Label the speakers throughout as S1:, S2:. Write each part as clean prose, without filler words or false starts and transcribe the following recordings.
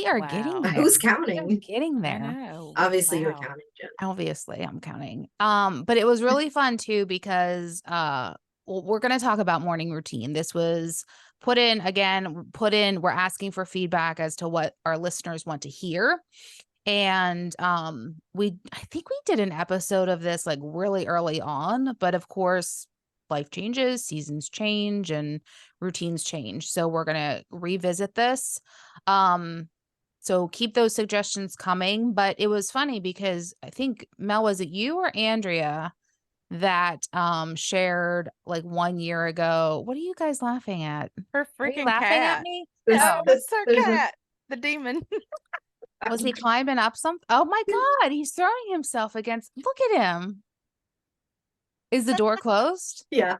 S1: We are getting
S2: Wow.
S1: there.
S3: Who's
S1: We are
S3: counting?
S1: getting
S2: I
S1: there.
S2: know.
S3: Obviously, you're
S2: Wow.
S3: counting, Jen.
S1: Obviously, I'm counting. But it was really fun too because well, we're going to talk about morning routine. This was put in, we're asking for feedback as to what our listeners want to hear. And I think we did an episode of this like really early on, but of course life changes, seasons change, and routines change. So we're going to revisit this. So keep those suggestions coming. But it was funny because I think, Mel, was it you or Andrea that shared like 1 year ago? What are you guys laughing at?
S2: Her
S1: Are you
S2: freaking
S1: laughing at
S2: cat.
S1: me?
S3: There's,
S2: No,
S1: Oh,
S2: it's her
S3: there's a
S2: cat. The demon.
S1: was he climbing up something? Oh my God, he's throwing himself against. Look at him. Is the door closed?
S3: yeah.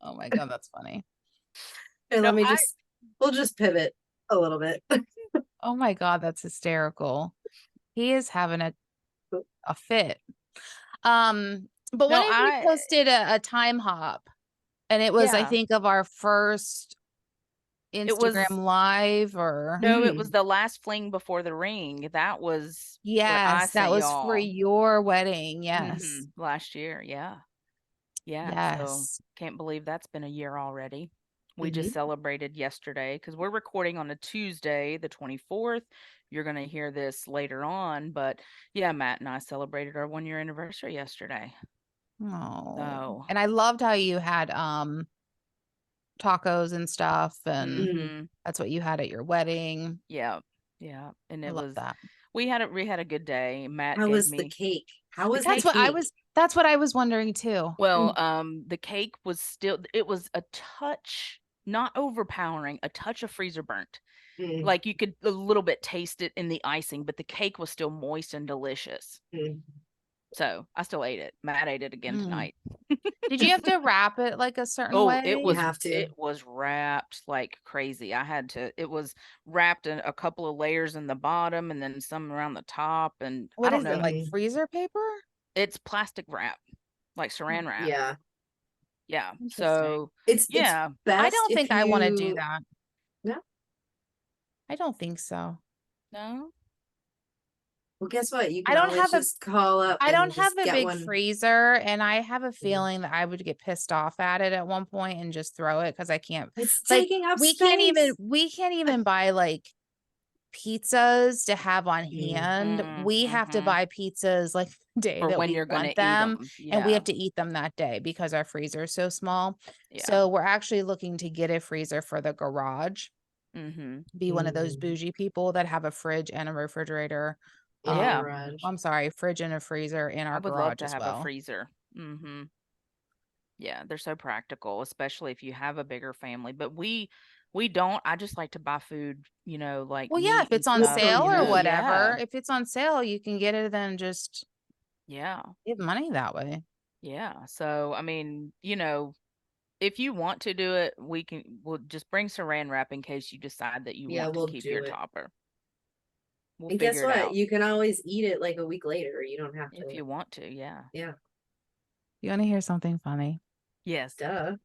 S1: Oh my God, that's funny.
S3: And
S2: No,
S3: we'll just pivot a little bit.
S1: Oh my God, that's hysterical. He is having a fit. But one
S2: no,
S1: of you posted a time hop, and it was, I
S2: yeah.
S1: think, of our first
S2: It
S1: Instagram
S2: was
S1: live, or
S2: no, it was the last fling before the ring. That was what I
S1: yes, that
S2: sent
S1: was for
S2: y'all
S1: your wedding. Yes.
S2: last year. Yeah. Yeah. So
S1: Yes.
S2: can't believe that's been a year already. We just
S3: Mhm.
S2: celebrated yesterday because we're recording on a Tuesday, the 24th. You're going to hear this later on. But yeah, Matt and I celebrated our 1 year anniversary yesterday.
S1: Oh.
S2: So,
S1: And I loved how you had tacos and stuff, and
S2: mm-hmm.
S1: that's what you had at your wedding.
S2: Yeah. Yeah. And
S1: I
S2: it
S1: love
S2: was,
S1: that.
S2: we had a good day. Matt
S3: How
S2: gave
S3: was the
S2: me
S3: cake? How
S2: the
S3: was the
S2: cake.
S3: cake?
S1: That's what I was wondering too.
S2: Well, the cake was still, it was a touch, not overpowering, a touch of freezer burnt.
S3: Mm,
S2: Like you could a little bit taste it in the icing, but the cake was still moist and delicious.
S3: mm.
S2: So I still ate it. Matt ate it again
S1: Mm.
S2: tonight.
S1: Did you have to wrap it like a certain
S2: Oh,
S3: You
S1: way?
S3: have to.
S2: it was wrapped like crazy. It was wrapped in a couple of layers in the bottom and then some around the top. And I
S1: What
S2: don't
S1: is it,
S2: know.
S1: like
S3: Mhm.
S1: freezer paper?
S2: It's plastic wrap, like saran wrap.
S3: Yeah.
S2: Yeah.
S1: Interesting.
S2: So
S3: It's
S2: yeah.
S1: I
S3: best
S1: don't
S3: if
S1: think I want to do
S3: you
S1: that.
S3: no.
S1: I don't think so.
S2: No.
S3: Well, guess what? You
S1: I
S3: can
S1: don't
S3: always
S1: have a
S3: just call up
S1: I don't
S3: and
S1: have
S3: just
S1: a
S3: get
S1: big
S3: one.
S1: freezer, and I have a
S3: Yeah.
S1: feeling that I would get pissed off at it at one point and just throw it because I can't,
S3: It's
S1: like,
S3: taking up space.
S1: we can't even buy like pizzas to have on
S3: Mm.
S1: hand. We have to
S2: Mm-hmm.
S1: buy pizzas like the day
S2: For
S1: that
S2: when
S1: we
S2: you're gonna
S1: want
S2: eat
S1: them,
S2: them.
S1: and we
S2: Yeah.
S1: have to eat them that day because our freezer is so small.
S2: Yeah.
S1: So we're actually looking to get a freezer for the garage.
S2: Mm-hmm.
S1: Be one of those
S3: Mm.
S1: bougie people that have a fridge and a refrigerator.
S3: In the
S2: Yeah.
S3: garage.
S1: I'm sorry, fridge and a freezer in
S2: I
S1: our
S2: would love
S1: garage
S2: to
S1: as
S2: have a
S1: well.
S2: freezer. Mm-hmm. Yeah, they're so practical, especially if you have a bigger family. But we don't. I just like to buy food, like
S1: Well, yeah, if
S2: meat and
S1: it's on
S3: Well,
S2: stuff,
S1: sale or
S2: Yeah.
S1: whatever, if it's on sale, you can get it, then just
S2: Yeah.
S1: give money that way.
S2: Yeah. So, I mean, if you want to do it, we'll just bring saran wrap in case you decide that you
S3: yeah,
S2: want to
S3: we'll
S2: keep your
S3: do it.
S2: topper. We'll
S3: And guess
S2: figure it
S3: what?
S2: out
S3: You can always eat it like a week later. You don't have
S2: if
S3: to.
S2: you want to. Yeah.
S3: Yeah.
S1: You want to hear something funny?
S2: Yes.
S3: Duh.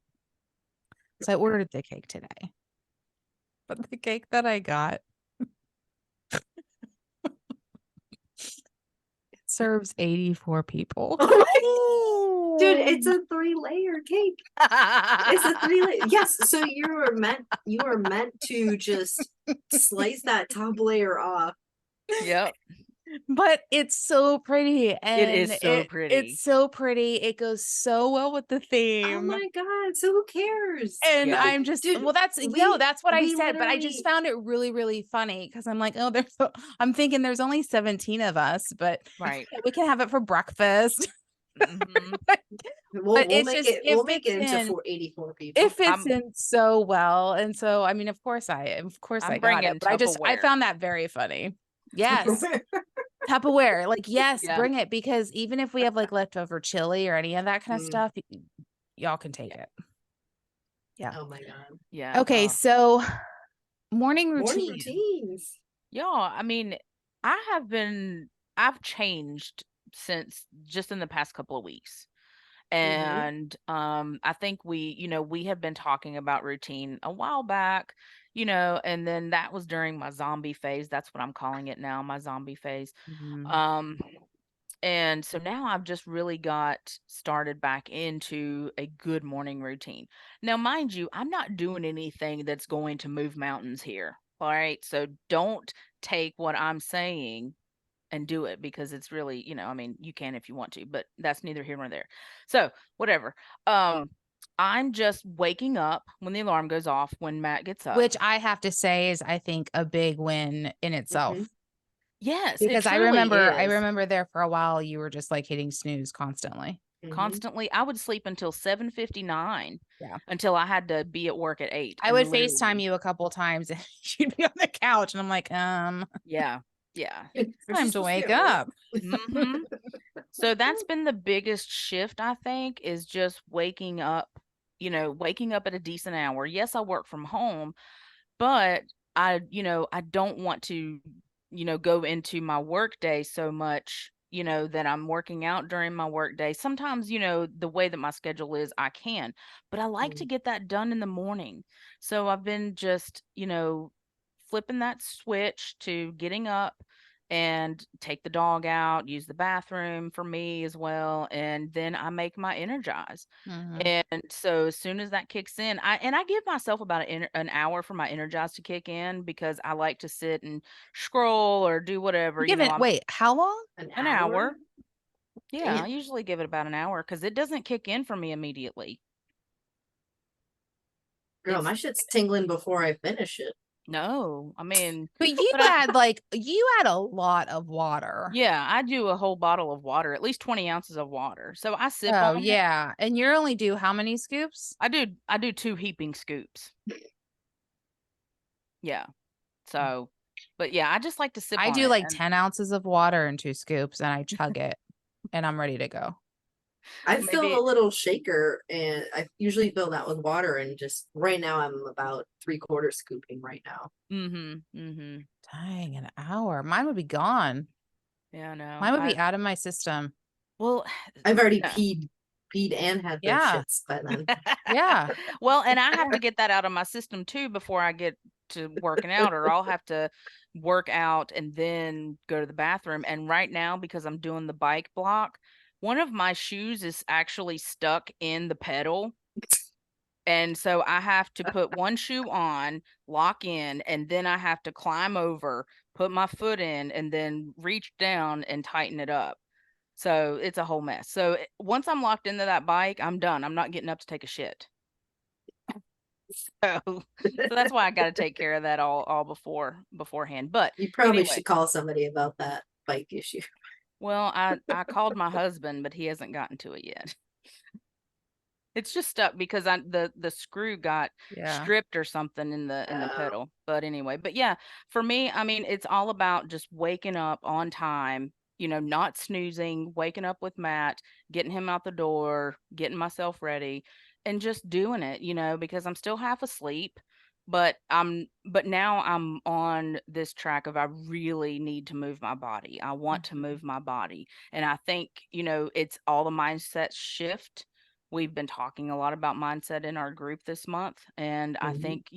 S1: So I ordered the cake today, but the cake that I got, it serves 84 people.
S3: Oh my, dude, it's a 3-layer cake. It's a 3-layer. Yes, so you were meant to just slice that top layer off.
S2: Yep.
S1: But it's so pretty,
S2: It
S1: and
S2: is so
S1: it's
S2: pretty.
S1: so pretty. It goes so well with the
S3: Oh
S1: theme.
S3: my god, so who cares?
S1: And
S2: Yeah.
S1: I'm just,
S3: Dude,
S1: well, that's,
S3: we
S1: that's what I
S3: we
S1: said, but I just
S3: literally
S1: found it really, really funny because I'm like, oh, I'm thinking there's only 17 of us, but
S2: Right.
S1: we can have it for breakfast.
S2: Mm-hmm.
S1: But
S3: we'll
S1: it's
S3: make
S1: just,
S3: it we'll make it into 84
S1: it
S3: people.
S1: fits
S2: I'm
S1: in so well. And so, I mean, of course I
S2: I'm
S1: got it,
S2: bringing
S1: but I
S2: Tupperware.
S1: found that very funny. Yes.
S3: Tupperware.
S1: Tupperware. Like, yes,
S2: Yeah.
S1: bring it, because even if we have like leftover chili or any of that kind of
S3: Mm.
S1: stuff, y'all can take
S2: Yeah.
S1: it. Yeah.
S3: Oh my god.
S2: Yeah.
S1: Okay. So morning
S3: Morning
S1: routine.
S3: routines.
S2: Yeah. I mean, I've changed since just in the past couple of weeks.
S3: Mm-hmm.
S2: And I think we have been talking about routine a while back, and then that was during my zombie phase. That's what I'm calling it now, my zombie phase.
S1: Mhm.
S2: And so now I've just really got started back into a good morning routine. Now, mind you, I'm not doing anything that's going to move mountains here. All right. So don't take what I'm saying and do it, because it's really, I mean, you can if you want to, but that's neither here nor there. So whatever. I'm just waking up when the alarm goes off, when Matt gets up.
S1: Which I have to say is, I think, a big win in itself.
S3: Mhm.
S2: Yes, it
S1: Because I
S2: truly is.
S1: remember there for a while you were just like hitting snooze constantly.
S3: Mhm.
S2: Constantly. I would sleep until 7:59
S1: Yeah.
S2: until I had to be at work at 8.
S1: I
S2: And
S1: would
S2: literally,
S1: FaceTime you a couple times and you'd be on the couch and I'm like,
S2: yeah,
S1: it's
S3: Aren't
S1: time
S3: you
S1: to
S3: supposed to be
S1: wake
S3: at work?
S1: up.
S2: hmm So that's been the biggest shift, I think, is just waking up, waking up at a decent hour. Yes, I work from home, but I don't want to, go into my work day so much, that I'm working out during my work day. Sometimes, the way that my schedule is, I can, but I like to
S3: Mm.
S2: get that done in the morning. So I've been just, flipping that switch to getting up and take the dog out, use the bathroom for me as well, and then I make my energize.
S1: Mhm.
S2: And so as soon as that kicks in, I give myself about an hour for my energize to kick in, because I like to sit and scroll or do whatever,
S1: Give it,
S2: I'm
S1: wait, how long?
S2: an hour. Yeah, I
S3: Damn.
S2: usually give it about an hour because it doesn't kick in for me immediately.
S3: Girl,
S2: It's
S3: my shit's tingling before I finish it.
S2: no, I mean,
S1: But you
S2: but I,
S1: had a lot of water.
S2: yeah, I do a whole bottle of water, at least 20 ounces of water. So I sip
S1: Oh
S2: on it.
S1: yeah. And you only do how many scoops?
S2: I do 2 heaping scoops. Yeah. So, but yeah, I just like to sip
S1: I
S2: on
S1: do
S2: it.
S1: like
S2: And
S1: 10 ounces of water and 2 scoops and I chug it and I'm ready to go.
S3: I fill
S2: maybe,
S3: a little shaker and I usually fill that with water and just right now I'm about 3/4 scooping right now.
S2: mm-hmm.
S1: Dang, an hour. Mine would be gone.
S2: Yeah, no.
S1: Mine would be out of my system.
S2: Well,
S3: I've already
S2: no.
S3: peed and had the
S1: Yeah.
S3: shits by then.
S1: Yeah.
S2: Well, and I have
S1: Yeah.
S2: to get that out of my system too before I get to working out, or I'll have to work out and then go to the bathroom. And right now, because I'm doing the bike block, one of my shoes is actually stuck in the pedal. And so I have to put one shoe on, lock in, and then I have to climb over, put my foot in, and then reach down and tighten it up. So it's a whole mess. So once I'm locked into that bike, I'm done. I'm not getting up to take a shit. So that's why I got to take care of that all beforehand. But
S3: You probably
S2: anyway,
S3: should call somebody about that bike issue.
S2: well, I called my husband, but he hasn't gotten to it yet. It's just stuck because the screw got
S1: Yeah.
S2: stripped or something in the pedal. But anyway, but yeah, for me, I mean, it's all about just waking up on time, not snoozing, waking up with Matt, getting him out the door, getting myself ready, and just doing it, because I'm still half asleep. But now I'm on this track of I really need to move my body. I want to move my body. And I think, it's all the mindset shift. We've been talking a lot about mindset in our group this month, and I
S3: Mhm.
S2: think,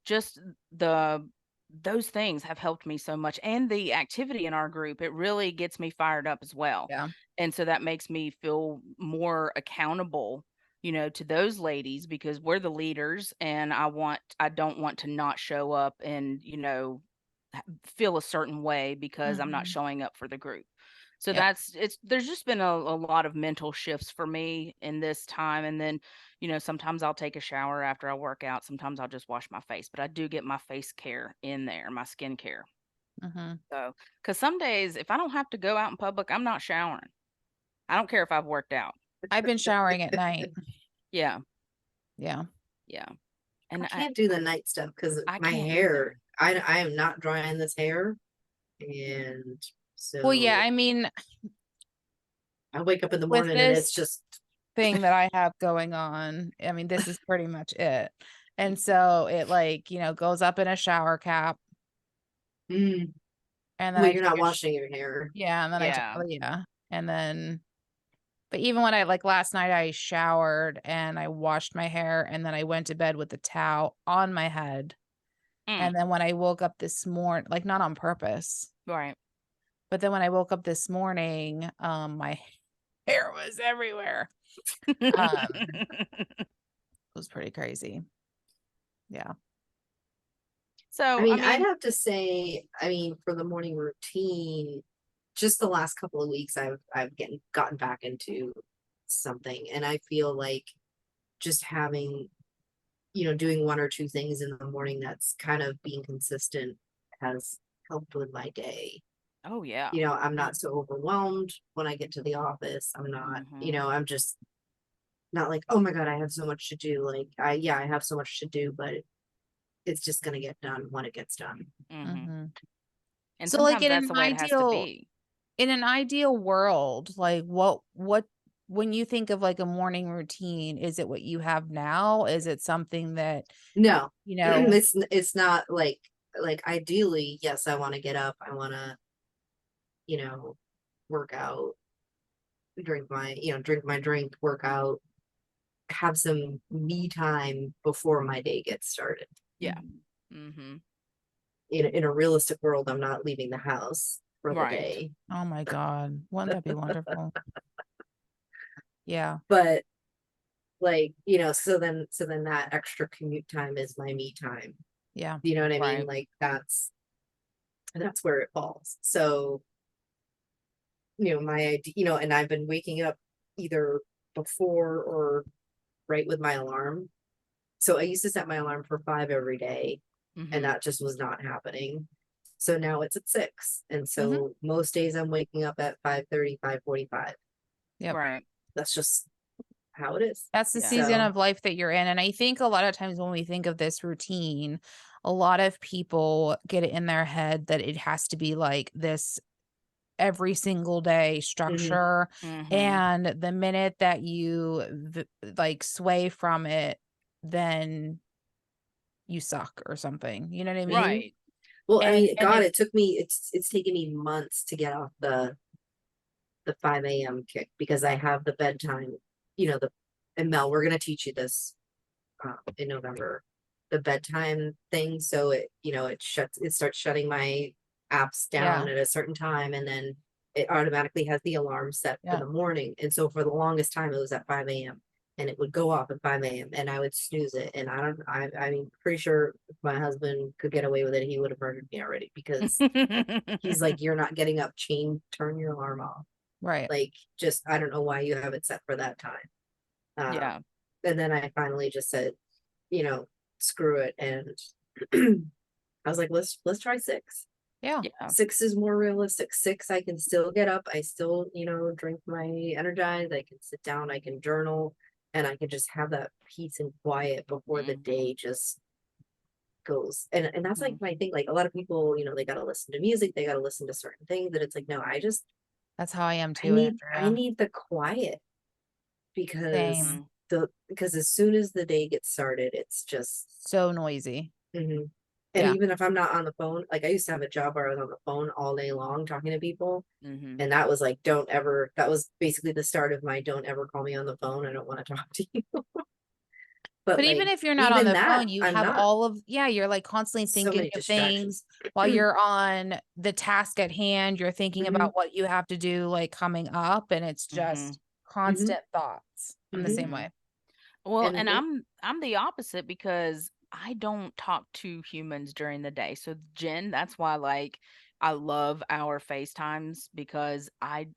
S2: just the those things have helped me so much, and the activity in our group, it really gets me fired up as well.
S1: Yeah.
S2: And so that makes me feel more accountable, to those ladies, because we're the leaders, and I don't want to not show up and, feel a certain way because I'm not
S1: Mhm.
S2: showing up for the group. So
S1: Yep.
S2: there's just been a lot of mental shifts for me in this time. And then, sometimes I'll take a shower after I work out. Sometimes I'll just wash my face, but I do get my face care in there, my skin care.
S1: Mhm.
S2: So, because some days if I don't have to go out in public, I'm not showering. I don't care if I've worked out.
S1: I've been showering at night.
S2: Yeah.
S1: Yeah.
S2: Yeah.
S3: I
S2: And
S3: can't do the night stuff because
S2: I
S3: my
S2: can't
S3: hair.
S2: either.
S3: I am not drying this hair, and
S1: Well, yeah,
S3: so
S1: I mean,
S3: I wake up in the
S1: with
S3: morning and it's
S1: this
S3: just
S1: thing that I have going on, I mean, this is pretty much it. And so it goes up in a shower cap
S3: mm,
S1: and then
S3: well,
S1: I
S3: you're
S1: take
S3: not
S1: a
S3: washing your hair.
S1: yeah, and then I take
S2: Yeah.
S1: yeah. And then but even when I last night I showered and I washed my hair and then I went to bed with the towel on my head And then when I woke up this morning, like not on purpose,
S2: Right.
S1: but then when I woke up this morning, my hair was everywhere. It was pretty crazy. Yeah.
S2: So,
S3: I'd have to say, for the morning routine, just the last couple of weeks, I've gotten back into something, and I feel like just having, doing one or two things in the morning that's kind of being consistent has helped with my day.
S2: oh yeah.
S3: I'm not so overwhelmed when I get to the office. I'm not, I'm just not like, oh my God, I have so much to do. Like, I have so much to do, but it's just going to get done when it gets done.
S2: Mm-hmm. And
S1: So like
S2: sometimes that's the way it has to be.
S1: in an ideal world, like what when you think of like a morning routine, is it what you have now? Is it something that
S3: No,
S1: you
S3: it's not like ideally, yes, I want to get up. I want to, work out, drink my drink, work out, have some me time before my day gets started.
S2: Yeah. Mm-hmm.
S3: In a realistic world, I'm not leaving the house for the
S2: Right.
S3: day.
S1: Oh my God. Wouldn't that be wonderful? Yeah.
S3: But like, so then that extra commute time is my me time.
S1: Yeah.
S3: You know what I mean?
S2: Right.
S3: Like that's where it falls. So, my idea, and I've been waking up either before or right with my alarm. So I used to set my alarm for 5 every day,
S2: Mm-hmm.
S3: and that just was not happening. So now it's at 6. And so
S1: Mhm.
S3: most days I'm waking up at 5:30, 5:45.
S1: Yep.
S2: Right.
S3: That's just how it is.
S1: That's the
S2: Yeah.
S1: season
S3: So
S1: of life that you're in. And I think a lot of times when we think of this routine, a lot of people get it in their head that it has to be like this every single day structure.
S2: Mm-hmm.
S1: And the minute that you like sway from it, then you suck or something. You know what I mean?
S2: Right.
S3: well,
S1: And
S3: God,
S1: it,
S3: it took me it's taken me months to get off the 5 a.m. kick, because I have the bedtime, the and Mel, we're gonna teach you this in November, the bedtime thing. So it starts shutting my apps down
S1: yeah.
S3: at a certain time, and then it automatically has the alarm set for
S1: Yeah.
S3: the morning. And so for the longest time, it was at 5 a.m. and it would go off at 5 a.m. and I would snooze it. And I'm pretty sure if my husband could get away with it, he would have murdered me already, because he's like, you're not getting up, turn your alarm off.
S1: Right.
S3: Like, just, I don't know why you have it set for that time.
S2: Yeah.
S3: And then I finally just said, screw it. And I was like, let's try 6.
S1: Yeah.
S2: Yeah.
S3: 6 is more realistic. 6, I can still get up. I still, drink my Energize. I can sit down. I can journal, and I can just have that peace and quiet before the day just goes. And that's like my thing. Like a lot of people, they got to listen to music. They got to listen to certain things. That it's like, no,
S1: That's how I am
S3: I
S1: too,
S3: need
S1: Andrea.
S3: the quiet, because
S1: Same.
S3: because as soon as the day gets started, it's just
S1: So noisy.
S3: and
S1: Yeah.
S3: even if I'm not on the phone, like I used to have a job where I was on the phone all day long talking to people,
S2: Mm-hmm.
S3: and that was like, that was basically the start of my don't ever call me on the phone. I don't want to talk to you.
S1: But
S3: But
S1: even
S3: like,
S1: if you're not on
S3: even
S1: the
S3: that,
S1: phone, you
S3: I'm
S1: have
S3: not.
S1: all of, you're like constantly
S3: So
S1: thinking
S3: many
S1: of
S3: distractions.
S1: things while you're on the task at hand. You're thinking
S3: Mhm.
S1: about what you have to do, like coming up, and it's
S2: Mm-hmm.
S1: just constant thoughts. I'm the
S3: Mhm.
S1: same way.
S2: Well,
S3: And
S2: and I'm the opposite, because I don't talk to humans during the day. So Jen, that's why like I love our FaceTimes, because I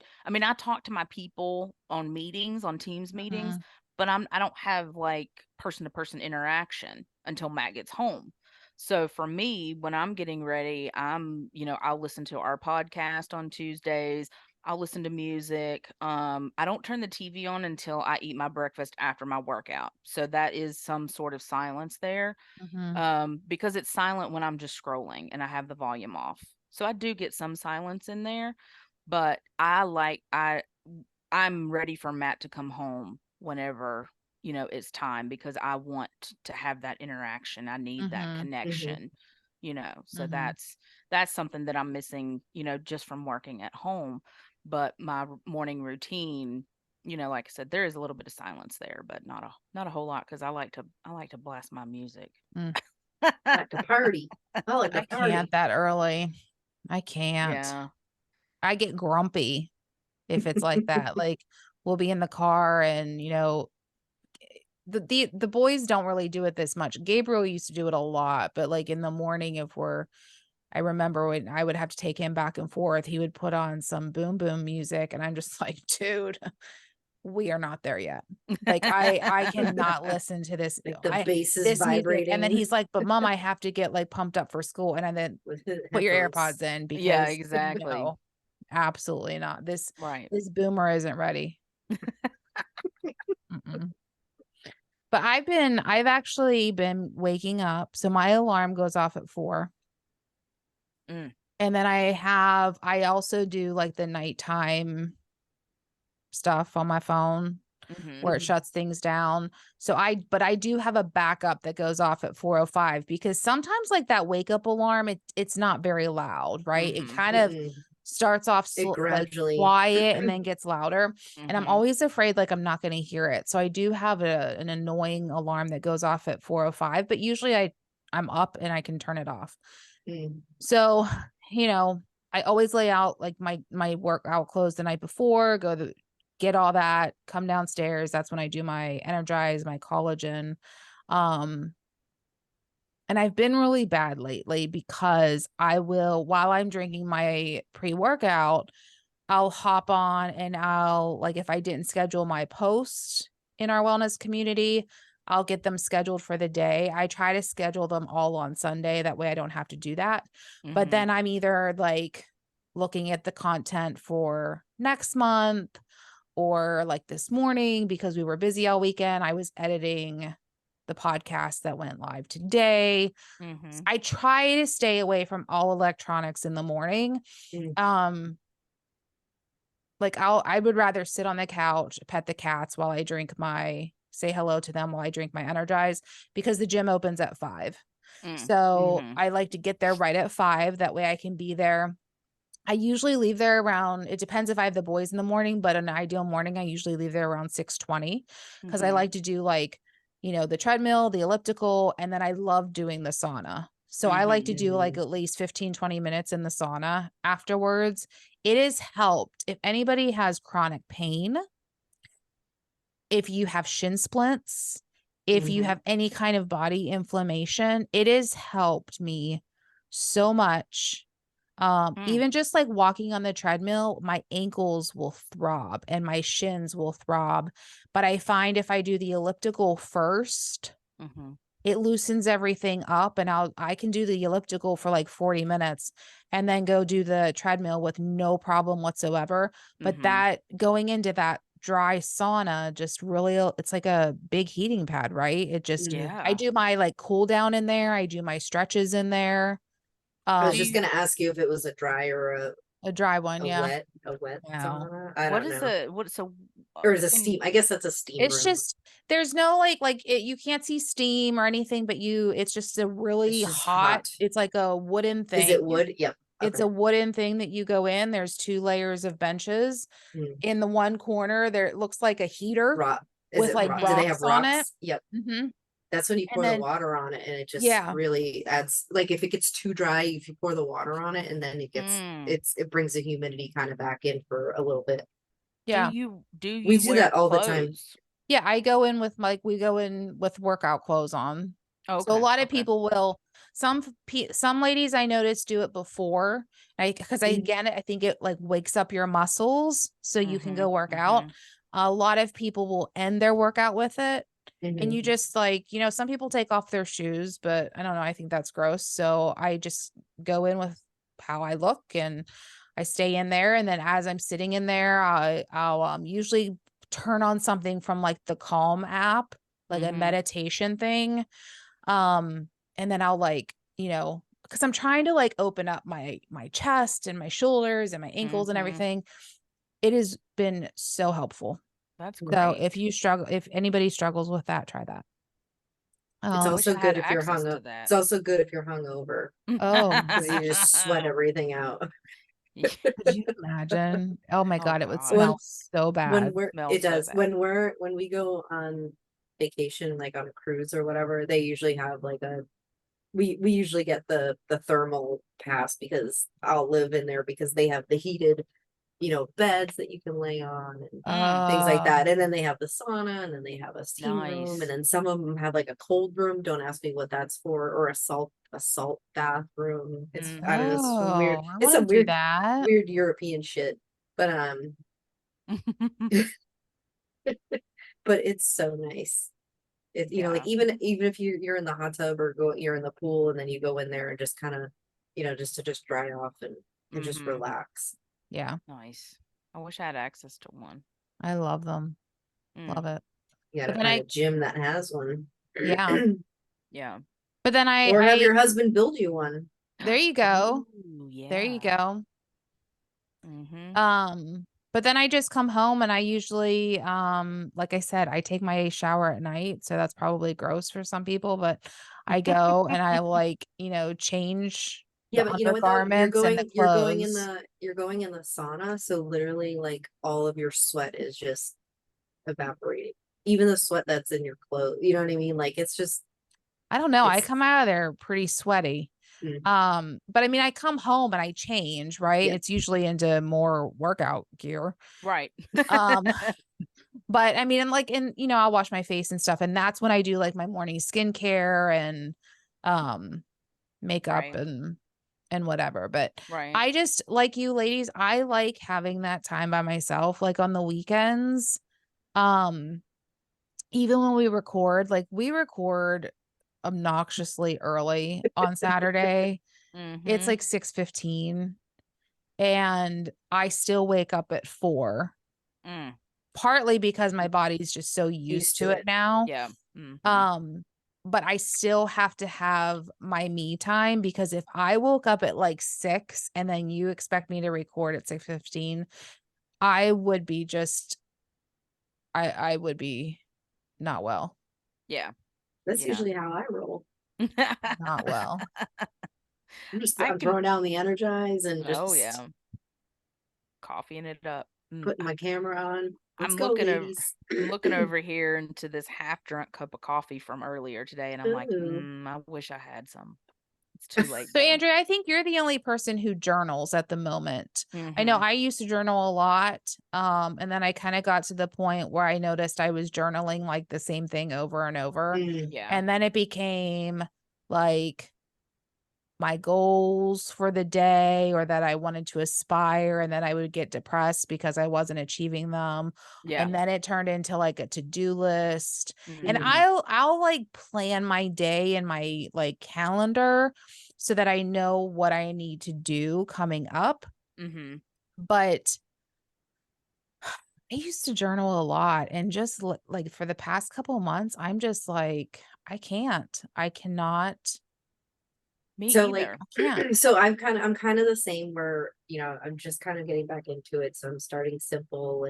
S2: talk to my people on meetings, on Teams meetings,
S1: Mhm.
S2: but I don't have like person to person interaction until Matt gets home. So for me, when I'm getting ready, I'll listen to our podcast on Tuesdays. I'll listen to music. I don't turn the TV on until I eat my breakfast after my workout. So that is some sort of silence there.
S1: Mhm.
S2: Because it's silent when I'm just scrolling and I have the volume off. So I do get some silence in there, but I'm ready for Matt to come home whenever, it's time, because I want to have that interaction. I need that
S1: Mhm.
S2: connection, So
S1: Mhm.
S2: that's something that I'm missing, just from working at home. But my morning routine, like I said, there is a little bit of silence there, but not a whole lot, because I like to blast my music.
S1: Mm.
S3: Like to party. I like to
S1: I
S3: party.
S1: can't that early. I can't.
S2: Yeah.
S1: I get grumpy if it's like that. Like we'll be in the car and the boys don't really do it this much. Gabriel used to do it a lot, but like in the morning I remember when I would have to take him back and forth, he would put on some boom boom music and I'm just like, dude, we are not there yet. Like I cannot listen to this.
S3: Like the bass is
S1: This music. And then
S3: vibrating.
S1: he's like, but mom, I have to get like pumped up for school. And then
S3: With the
S1: put your
S3: headphones.
S1: AirPods in
S2: Yeah,
S1: because
S2: exactly.
S1: no, absolutely not.
S2: Right.
S1: This boomer isn't ready. Mm-mm. But I've actually been waking up. So my alarm goes off at 4.
S2: Mm.
S1: And then I also do like the nighttime stuff on my phone where it
S2: Mhm.
S1: shuts things down. But I do have a backup that goes off at 4:05 because sometimes like that wake up alarm, it's not very loud, right? It
S2: Mhm.
S1: kind of
S3: Mm-mm.
S1: starts off
S3: It
S1: like
S3: gradually.
S1: quiet and then gets louder. And I'm
S2: Mhm.
S1: always afraid like I'm not going to hear it. So I do have an annoying alarm that goes off at 4:05, but usually I'm up and I can turn it off.
S3: Mm.
S1: So, I always lay out like my workout clothes the night before, get all that, come downstairs. That's when I do my energize, my collagen. Um, and I've been really bad lately because while I'm drinking my pre-workout, I'll hop on and like, if I didn't schedule my post in our wellness community, I'll get them scheduled for the day. I try to schedule them all on Sunday. That way I don't have to do that. But
S2: Mhm.
S1: then I'm either like looking at the content for next month or like this morning because we were busy all weekend. I was editing the podcast that went live today.
S2: Mhm.
S1: I try to stay away from all electronics in the morning.
S3: Mm.
S1: Like I would rather sit on the couch, pet the cats while I say hello to them while I drink my Energize because the gym opens at 5.
S2: Mm.
S1: So
S2: Mhm.
S1: I like to get there right at 5. That way I can be there. I usually leave there around, it depends if I have the boys in the morning, but an ideal morning, I usually leave there around 6:20 because I
S2: Mhm.
S1: like to do like, the treadmill, the elliptical, and then I love doing the sauna. So I like to do like
S3: Mhm.
S1: at least 15-20 minutes in the sauna afterwards. It has helped. If anybody has chronic pain, if you have shin splints, if you
S3: Mhm.
S1: have any kind of body inflammation, it has helped me so much.
S2: Mm.
S1: Even just like walking on the treadmill, my ankles will throb and my shins will throb. But I find if I do the elliptical first,
S2: Mhm.
S1: it loosens everything up and I can do the elliptical for like 40 minutes and then go do the treadmill with no problem whatsoever. But
S2: Mhm.
S1: that going into that dry sauna just really, it's like a big heating pad, right?
S3: Mhm.
S1: I
S2: Yeah.
S1: do my like cool down in there. I do my stretches in there.
S3: I was
S2: Do
S3: just
S2: you
S3: gonna ask you if it was a dry or
S1: A dry one.
S3: a
S1: Yeah.
S3: wet
S1: No.
S3: sauna. I
S2: what
S3: don't
S2: is
S3: know. Or is it
S2: can
S3: steam? I guess that's a steam
S1: It's
S3: room.
S1: just there's no you can't see steam or anything, but it's just a really
S3: It's just
S1: hot,
S3: hot.
S1: it's like a wooden
S3: Is
S1: thing.
S3: it wood? Yep.
S1: It's
S3: Okay.
S1: a wooden thing that you go in. There's 2 layers of benches.
S3: Mm.
S1: In the one corner, there it looks like a heater
S3: Rock. Is
S1: with
S3: it
S1: like
S3: rock? Do they
S1: rocks
S3: have
S1: on it.
S3: rocks? Yep.
S1: Hmm.
S3: That's when you
S1: And
S3: pour the
S1: then
S3: water on it and it just
S1: yeah,
S3: really adds, like, if it gets too dry, if you pour the water on it and then
S2: mm.
S3: it brings the humidity kind of back in for a little bit.
S1: yeah.
S2: Do
S3: We
S2: you
S3: do
S2: wear
S3: that all the time.
S2: clothes?
S1: Yeah, we go in with workout clothes on. So a
S2: Okay.
S1: lot of
S2: Okay.
S1: people will, some ladies I noticed do it before, because
S3: Mhm.
S1: I think it like wakes up your muscles so you can go
S2: Mhm.
S1: work out.
S2: Mhm.
S1: A lot of people will end their workout with it. And you
S3: Mhm.
S1: just like, some people take off their shoes, but I don't know. I think that's gross. So I just go in with how I look and I stay in there. And then as I'm sitting in there, I'll usually turn on something from like the Calm app, like a
S2: Mhm.
S1: meditation thing. Um, and then I'll like, because I'm trying to like open up my chest and my shoulders and my ankles and
S2: Mhm.
S1: everything. It has been so helpful.
S2: That's
S1: So
S2: great.
S1: if anybody struggles with that, try that.
S3: It's
S2: I
S1: Um,
S2: wish
S3: also
S2: I had
S3: good if you're
S2: access to
S3: It's
S2: that.
S3: also good if you're hungover
S1: oh,
S3: because you just sweat everything out.
S1: could you imagine? Oh my
S2: Oh
S1: God, it would
S3: When
S1: smell so
S3: when
S1: bad.
S3: it
S2: smells so
S3: does
S2: bad.
S3: when we go on vacation, like on a cruise or whatever, they usually have like a we usually get the thermal pass because I'll live in there because they have the heated, beds that you can lay on and things like
S1: Oh,
S3: that. And then they have the sauna and then they have a steam room
S2: Nice.
S3: and then some of them have like a cold room. Don't ask me what that's for, or a salt bath room. It's I don't know, it's some weird,
S1: I
S3: it's
S1: want to
S3: some
S1: do
S3: weird
S1: that.
S3: weird European shit. But but it's so nice. Like
S2: Yeah.
S3: even if you're in the hot tub or you're in the pool and then you go in there and just kind of, just to just dry off and just
S2: Mhm.
S3: relax.
S1: Yeah,
S2: Nice. I wish I had access to one.
S1: I love them.
S2: Mm,
S1: Love it.
S3: You
S1: But
S3: gotta
S1: then
S3: find a gym that has one.
S1: yeah.
S2: yeah.
S1: But then
S3: Or have
S1: I,
S3: your husband build you one.
S1: there you go.
S2: Ooh,
S1: There you
S2: yeah.
S1: go.
S2: Mhm.
S1: But then I just come home and I usually, like I said, I take my shower at night. So that's probably gross for some people, but I go and I like, change
S3: Yeah,
S1: the
S3: but you know what though? You're
S1: undergarments and the
S3: going you're going in
S1: clothes.
S3: the you're going in the sauna, so literally like all of your sweat is just evaporating. Even the sweat that's in your clothes. You know what I mean? Like it's just
S1: I don't know. I
S3: it's
S1: come out of there pretty sweaty.
S3: mm,
S1: But I mean, I come home and I change, right?
S3: yeah.
S1: It's usually into more workout gear.
S2: Right.
S1: Um, but I mean, and like, I'll wash my face and stuff, and that's when I do like my morning skincare and um makeup
S2: Right.
S1: and whatever. But
S2: Right.
S1: I just like you ladies, I like having that time by myself, like on the weekends. Um, even when we record obnoxiously early on Saturday. It's
S2: Mhm.
S1: like 6:15 and I still wake up at 4,
S2: Mm.
S1: partly because my body's just so used
S3: Used
S1: to
S3: to
S1: it
S3: it.
S1: now.
S2: Yeah. Mhm.
S1: Um, but I still have to have my me time because if I woke up at like 6 and then you expect me to record at 6:15, I would be just I would be not well.
S2: Yeah.
S3: That's
S2: Yeah.
S3: usually how I roll.
S1: Not well.
S2: I
S3: I'm
S2: can
S3: throwing down the energize and
S2: Oh
S3: just
S2: yeah. Coffeeing it up.
S3: putting my camera on. Let's
S2: I'm
S3: go,
S2: looking over
S3: ladies.
S2: I'm looking over here into this half drunk cup of coffee from earlier today and I'm like,
S3: Ooh.
S2: I wish I had some. It's too late
S1: So,
S2: though.
S1: Andrea, I think you're the only person who journals at the moment. I know
S2: Mhm.
S1: I used to journal a lot. And then I kind of got to the point where I noticed I was journaling like the same thing over and over.
S3: Mm.
S2: Yeah.
S1: And then it became like my goals for the day or that I wanted to aspire. And then I would get depressed because I wasn't achieving them.
S2: Yeah.
S1: And then it turned into like a to-do list. And
S2: Mhm.
S1: I'll like plan my day in my like calendar so that I know what I need to do coming up.
S2: Mhm.
S1: But I used to journal a lot and just like for the past couple months, I'm just like, I cannot,
S2: Me
S3: So like
S2: either.
S1: I can't.
S3: so I'm kind of the same where, I'm just kind of getting back into it. So I'm starting simple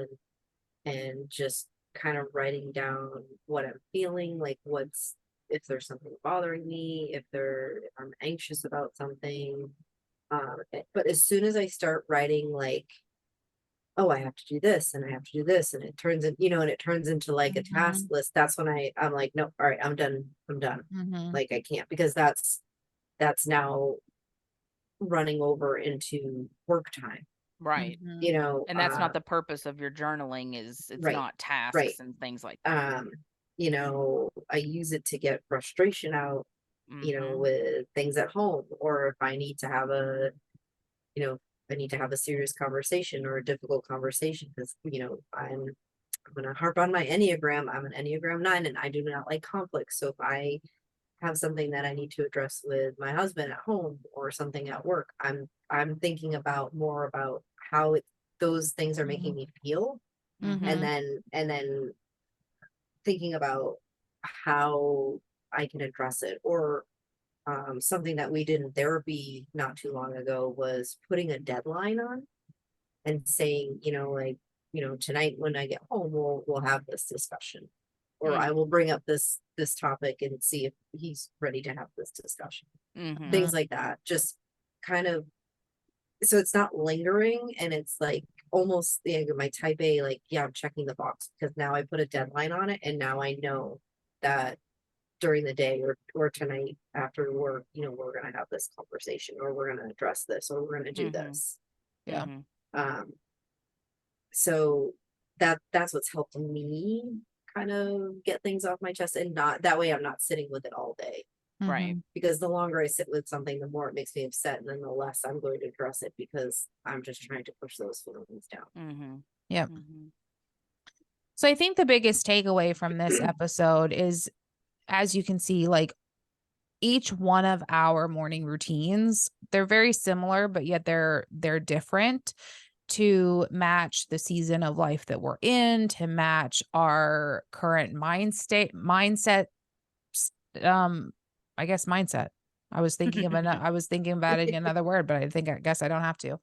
S3: and just kind of writing down what I'm feeling, like if there's something bothering me, if I'm anxious about something. But as soon as I start writing like, oh, I have to do this and I have to do this, and it turns into like a task
S1: Mhm,
S3: list, that's when I'm like, no, all right, I'm done. I'm done.
S1: mhm,
S3: Like I can't, because that's now running over into work time,
S2: Right.
S1: mhm,
S3: you know,
S2: And that's not the purpose of your journaling is it's
S3: right,
S2: not
S3: right.
S2: tasks and things like that.
S3: Um, I use it to get frustration out,
S2: Mhm.
S3: with things at home, or if I need to have you know, I need to have a serious conversation or a difficult conversation because, I'm gonna harp on my Enneagram. I'm an Enneagram 9 and I do not like conflict. So if I have something that I need to address with my husband at home or something at work, I'm thinking about more about how those things are making
S1: mhm,
S3: me feel, and
S2: Mhm.
S1: mhm,
S3: then thinking about how I can address it. Or something that we did in therapy not too long ago was putting a deadline on and saying, like, tonight when I get home, we'll have this discussion, or I
S2: Mm.
S3: will bring up this topic and see if he's ready to have this discussion.
S2: Mhm.
S3: Things like that, just kind of, so it's not lingering, and it's like almost my type A, like, yeah, I'm checking the box because now I put a deadline on it, and now I know that during the day or tonight after work, we're going to have this conversation, or we're going to address this, or we're going to do this.
S1: Yeah.
S3: So that's what's helped me kind of get things off my chest, and not that way I'm not sitting with it all day.
S2: Right.
S3: Because the longer I sit with something, the more it makes me upset, and then the less I'm going to address it, because I'm just trying to push those feelings down.
S1: Yep. So I think the biggest takeaway from this episode is, as you can see, like, each one of our morning routines, they're very similar, but yet they're different to match the season of life that we're in, to match our current mindset, I guess mindset. I was thinking about it another word, but I guess I don't have to.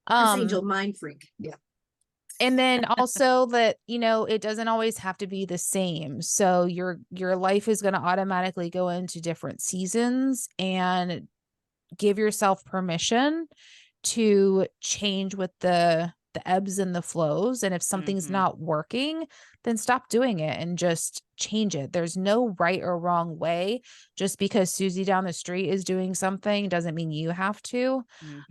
S3: Angel mind freak. Yeah.
S1: And then also that, it doesn't always have to be the same. So your life is going to automatically go into different seasons, and give yourself permission to change with the ebbs and the flows. And if something's not working, then stop doing it and just change it. There's no right or wrong way. Just because Susie down the street is doing something doesn't mean you have to.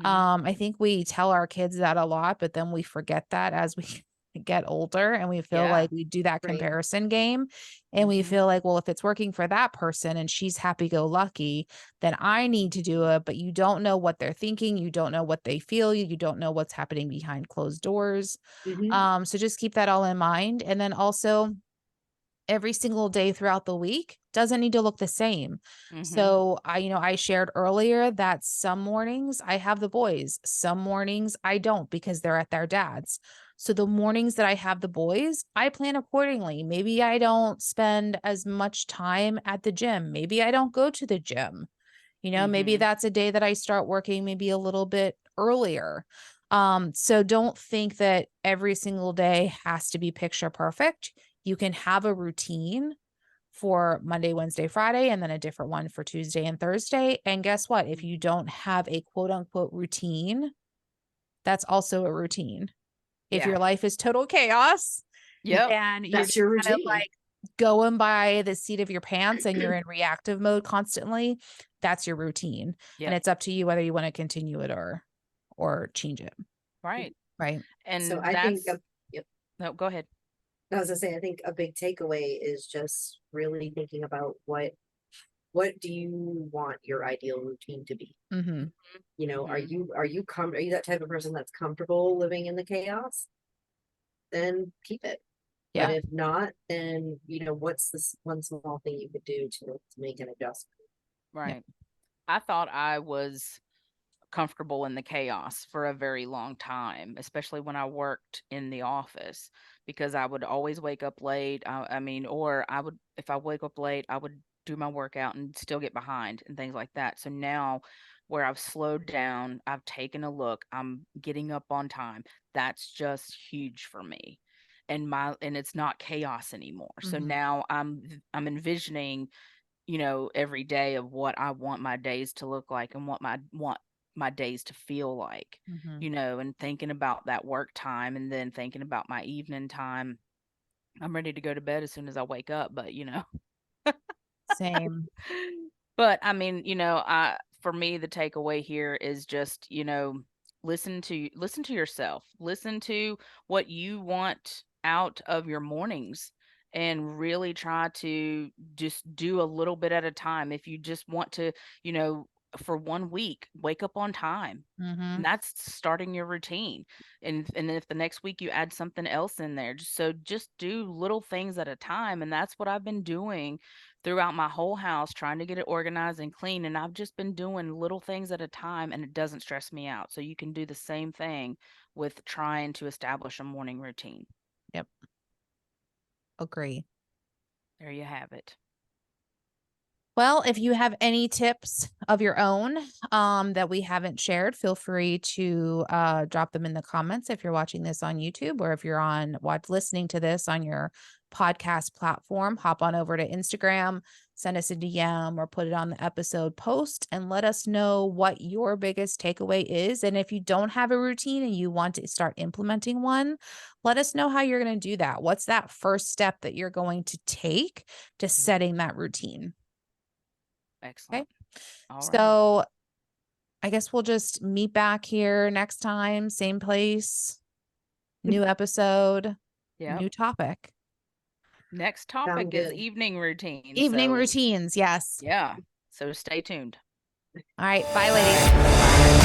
S1: I think we tell our kids that a lot, but then we forget that as we get older, and we feel like we do that comparison game, and we feel like, well, if it's working for that person and she's happy-go-lucky, then I need to do it. But you don't know what they're thinking, you don't know what they feel, you don't know what's happening behind closed doors. So just keep that all in mind. And then also, every single day throughout the week doesn't need to look the same. So I shared earlier that some mornings I have the boys, some mornings I don't, because they're at their dad's. So the mornings that I have the boys, I plan accordingly. Maybe I don't spend as much time at the gym. Maybe I don't go to the gym. Maybe that's a day that I start working maybe a little bit earlier. So don't think that every single day has to be picture perfect. You can have a routine for Monday, Wednesday, Friday, and then a different one for Tuesday and Thursday. And guess what? If you don't have a quote unquote routine, that's also a routine. If your life is total chaos, and you're
S3: That's your
S1: kind of
S3: routine.
S1: like going by the seat of your pants and you're in reactive mode constantly, that's your routine. And it's up to you whether you want to continue it or change it.
S2: Right. And
S3: so I think
S2: no, go ahead.
S3: I was gonna say, I think a big takeaway is just really thinking about what do you want your ideal routine to be? Are you that type of person that's comfortable living in the chaos? Then keep it.
S1: Yeah.
S3: And if not, then what's this one small thing you could do to make an adjustment?
S2: Right. I thought I was comfortable in the chaos for a very long time, especially when I worked in the office, because I would always wake up late. Or if I wake up late, I would do my workout and still get behind and things like that. So now, where I've slowed down, I've taken a look, I'm getting up on time. That's just huge for me. And it's not chaos anymore. So now I'm envisioning, every day of what I want my days to look like and what my days to feel like, and thinking about that work time, and then thinking about my evening time. I'm ready to go to bed as soon as I wake up, but
S1: Same.
S2: But for me, the takeaway here is just, listen to yourself, listen to what you want out of your mornings, and really try to just do a little bit at a time. If you just want to, for 1 week, wake up on time. And that's starting your routine. And then if the next week you add something else in there, just do little things at a time. And that's what I've been doing throughout my whole house, trying to get it organized and clean. And I've just been doing little things at a time, and it doesn't stress me out. So you can do the same thing with trying to establish a morning routine.
S1: Yep. Agree.
S2: There you have it.
S1: Well, if you have any tips of your own that we haven't shared, feel free to drop them in the comments if you're watching this on YouTube, or if you're listening to this on your podcast platform. Hop on over to Instagram, send us a DM or put it on the episode post and let us know what your biggest takeaway is. And if you don't have a routine and you want to start implementing one, let us know how you're going to do that. What's that first step that you're going to take to setting that routine?
S2: Excellent. All right.
S1: So I guess we'll just meet back here next time, same place, new episode,
S2: Yep.
S1: new topic.
S2: Next topic is
S3: good.
S2: evening routine.
S1: Evening
S2: So,
S1: routines. Yes.
S2: yeah. So stay tuned.
S1: All right. Bye, ladies.